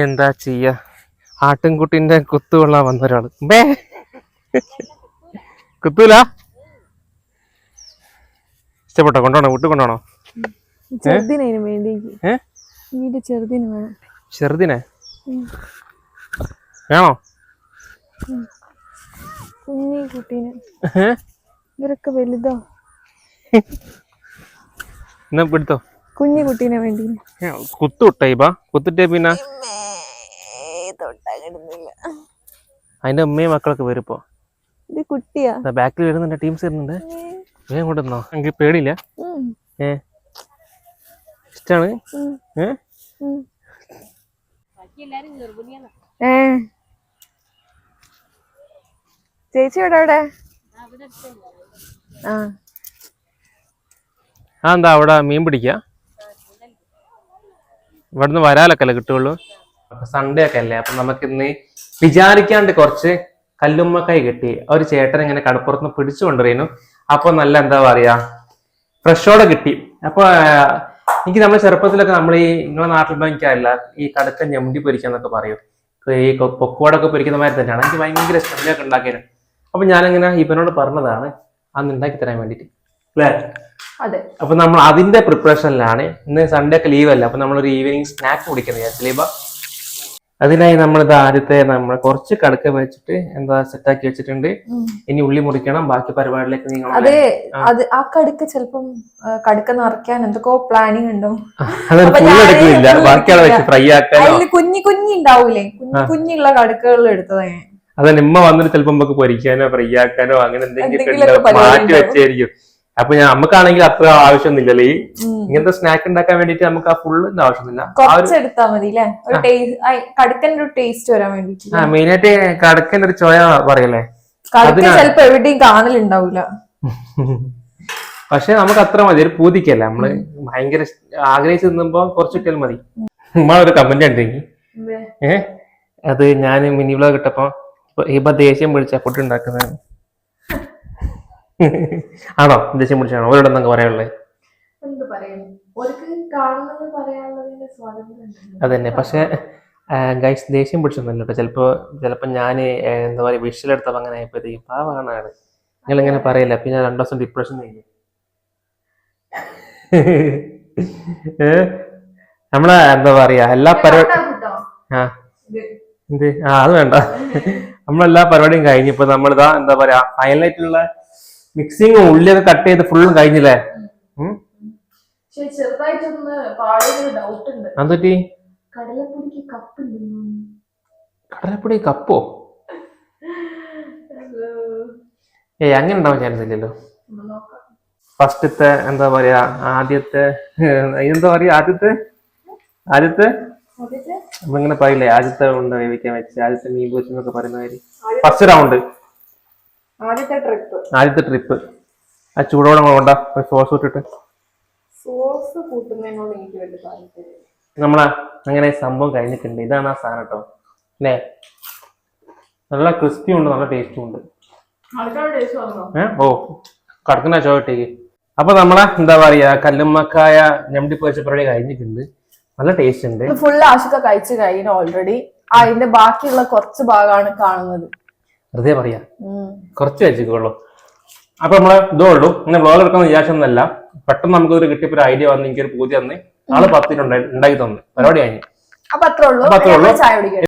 എന്താ ചെയ്യ, ആട്ടിൻകുട്ടിന്റെ കുത്തുകൊള്ളാൻ വന്ന ഒരാള്. കുത്തൂല, ഇഷ്ടപ്പെട്ടോ? കൊണ്ടോണോ? വിട്ടു കൊണ്ടോണോ? ചെറുതിനെ വേണോ? ഇവരൊക്കെ വലുതോ? എന്നാ പിടുത്തോ, കുഞ്ഞു കുട്ടീനെ വേണ്ടി. കുത്തുവിട്ടേ കുത്തിട്ടേ പിന്നെ അതിന്റെ ഉമ്മയും മക്കളൊക്കെ വരുപ്പോ. ഇത് കുട്ടിയാ, ബാക്കിൽ വരുന്നുണ്ട്, ടീംസ് വരുന്നുണ്ട്. വേഗം കൊണ്ടുവന്നോ, എനിക്ക് പേടിയില്ല. ഇഷ്ടാണ്. ചേച്ചി എവിടെ? എന്താ അവിടെ മീൻ പിടിക്ക? ഇവിടുന്ന് വരാലൊക്കെ അല്ലേ കിട്ടുള്ളൂ. സൺഡേ ഒക്കെ അല്ലേ, അപ്പൊ നമുക്ക് ഇന്ന് വിചാരിക്കാണ്ട് കുറച്ച് കല്ലുമ്മക്കായി കിട്ടി. ഒരു ചേട്ടൻ ഇങ്ങനെ കടപ്പുറത്ത് പിടിച്ചു കൊണ്ടുവരുന്നു. അപ്പൊ നല്ല എന്താ പറയാ, ഫ്രഷോടെ കിട്ടി. അപ്പൊ എനിക്ക് നമ്മുടെ ചെറുപ്പത്തിലൊക്കെ നമ്മൾ ഈ നിങ്ങളെ നാട്ടിൽ എനിക്കറിയില്ല, ഈ കടുക്ക ഞെണ്ടി പൊരിക്കാന്നൊക്കെ പറയും. ഈ പൊക്കോടൊക്കെ പൊരിക്കുന്ന മാതിരി തന്നെയാണ്. എനിക്ക് ഭയങ്കര ഇഷ്ടമൊക്കെ ഉണ്ടാക്കിയത്. അപ്പൊ ഞാനിങ്ങനെ ഇവനോട് പറഞ്ഞതാണ് അന്ന് ഉണ്ടാക്കി തരാൻ വേണ്ടിട്ട്, അല്ലേ? അതെ. അപ്പൊ നമ്മൾ അതിന്റെ പ്രിപ്പറേഷനിലാണ്. ഇന്ന് സൺഡേ ഒക്കെ ലീവ് അല്ല, അപ്പൊ നമ്മളൊരു ഈവനിങ് സ്നാക്ക് കുടിക്കുന്നത് ലീബ. അതിനായി നമ്മളിത് ആദ്യത്തെ നമ്മൾ കുറച്ച് കടുക്ക വെച്ചിട്ട് എന്താ സെറ്റാക്കി വെച്ചിട്ടുണ്ട്. ഇനി ഉള്ളി മുറിക്കണം, ബാക്കി പരിപാടിയിലേക്ക് നീങ്ങണം. അതെ, ആ കടുക്ക ചിലപ്പം കടുക്ക നിറയ്ക്കാൻ എന്തൊക്കെ പ്ലാനിങ് ഉണ്ടോ? ഫ്രൈ ആക്കാൻ കുഞ്ഞി ഉണ്ടാവൂലേ, കുഞ്ഞുള്ള കടുക്കകളിൽ എടുത്തത്. അതെ, നിമ്മ വന്നിട്ട് ചിലപ്പോ നമുക്ക് പൊരിക്കാനോ ഫ്രൈ ആക്കാനോ അങ്ങനെ എന്തെങ്കിലും മാറ്റി വെച്ചായിരിക്കും. അപ്പൊ നമുക്കാണെങ്കിൽ അത്ര ആവശ്യമൊന്നുമില്ലല്ലോ ഈ ഇങ്ങനത്തെ സ്നാക്ക് ഉണ്ടാക്കാൻ വേണ്ടിട്ട്. നമുക്ക് ആ ഫുള്ളിന്റെ ആവശ്യമൊന്നുമില്ല, കുറച്ചെടുത്താ മതി അല്ലേ, കടുക്കന്റെ ഒരു ടേസ്റ്റ് വരാൻ വേണ്ടിട്ട്. മെയിനായിട്ട് കടുക്കന്റെ ഒരു ചോയ പറയല്ലേ, ചിലപ്പോ എവിടെയും കാണലുണ്ടാവൂല. പക്ഷെ നമുക്ക് അത്ര മതി, ഒരു പൂതിക്കല്ല. നമ്മള് ഭയങ്കര ആഗ്രഹിച്ച് നിന്നുമ്പോ കുറച്ചിട്ടാൽ മതി. നമ്മളൊരു കമന്റ് ഉണ്ടെങ്കിൽ അത് ഞാൻ മിനി വ്ലോഗ് ഇട്ടപ്പോ ഇപ്പൊ ദേഷ്യം പിടിച്ച ഫുഡ് ഉണ്ടാക്കുന്നത് ആണോ? ദേഷ്യം പിടിച്ചാണോ? ഓരോട് എന്തൊക്കെ പറയാനുള്ളത്? അതന്നെ. പക്ഷെ ഗൈസ് ദേഷ്യം പിടിച്ചൊന്നുമില്ല കേട്ടോ. ചിലപ്പോ ഞാൻ എന്താ പറയാ വിഷലെടുത്തപ്പോ അങ്ങനെ ആയപ്പോഴത്തേക്കും പാവാണ്. നിങ്ങൾ ഇങ്ങനെ പറയില്ല, പിന്നെ ഞാൻ 2 ദിവസം ഡിപ്രഷൻ കഴിഞ്ഞു. നമ്മളെ എന്താ പറയാ എല്ലാ പരിപാടി അത് വേണ്ട. നമ്മളെല്ലാ പരിപാടിയും കഴിഞ്ഞു. ഇപ്പൊ നമ്മളിതാ എന്താ പറയാ ഫൈനലായിട്ടുള്ള മിക്സിങ് ഉള്ളിയൊക്കെ കട്ട് ചെയ്ത് ഫുള്ളും കഴിഞ്ഞില്ലേ? എന്തൊറ്റി? കടലപ്പൊടി കപ്പോ? അങ്ങനെ ഉണ്ടാവാൻ ചാൻസ് ഇല്ലല്ലോ. ഫസ്റ്റത്തെ എന്താ പറയാ ആദ്യത്തെ ഇങ്ങനെ പറയില്ലേ, ആദ്യത്തെ ഉണ്ട് വേവിക്കാൻ വെച്ച്, ആദ്യത്തെ മീൻ പൊരിച്ചു എന്നൊക്കെ പറയുന്ന കാര്യം. ഫസ്റ്റ് റൗണ്ട്, ആദ്യത്തെ ട്രിപ്പ്. ആ ചൂടോടെ കൊണ്ട സോസ് ഇട്ടിട്ട് നമ്മളെ അങ്ങനെ സംഭവം കഴിഞ്ഞിട്ടുണ്ട്. ഇതാണ് ആ സാധനം കേട്ടോ, അല്ലേ? നല്ല ക്രിസ്പി ഉണ്ട്, നല്ല ടേസ്റ്റും ഉണ്ട്. ഓ, കടക്കുന്ന ചോട്ടേക്ക്. അപ്പൊ നമ്മളെ എന്താ പറയാ കല്ലുമ്മക്കായ ഞമ്മടി പൊരിച്ച പരിപാടി കഴിഞ്ഞിട്ടുണ്ട്. നല്ല ടേസ്റ്റ് ഉണ്ട്. ഫുൾ ആശുക്ക കഴിച്ചു കഴിഞ്ഞു ഓൾറെഡി. അതിന്റെ ബാക്കിയുള്ള കുറച്ച് ഭാഗമാണ് കാണുന്നത്. വെറുതെ പറയാ, കുറച്ച് കഴിച്ചിട്ടുള്ളൂ. അപ്പൊ നമ്മളെ ഇതേ ഉള്ളൂ. ഇങ്ങനെ വ്ലോഗ് എടുക്കാന്ന് വിചാരിച്ചൊന്നല്ല, പെട്ടെന്ന് നമുക്കൊരു കിട്ടിയപ്പോ ഒരു ഐഡിയ വന്ന്, എനിക്കൊരു പൂതി വന്ന്, ആള് 10 ഉണ്ടാക്കി തന്നു. പരിപാടി കഴിഞ്ഞു. അപ്പൊ അത്രേ ഉള്ളൂ. ചായ കുടിക്കാം.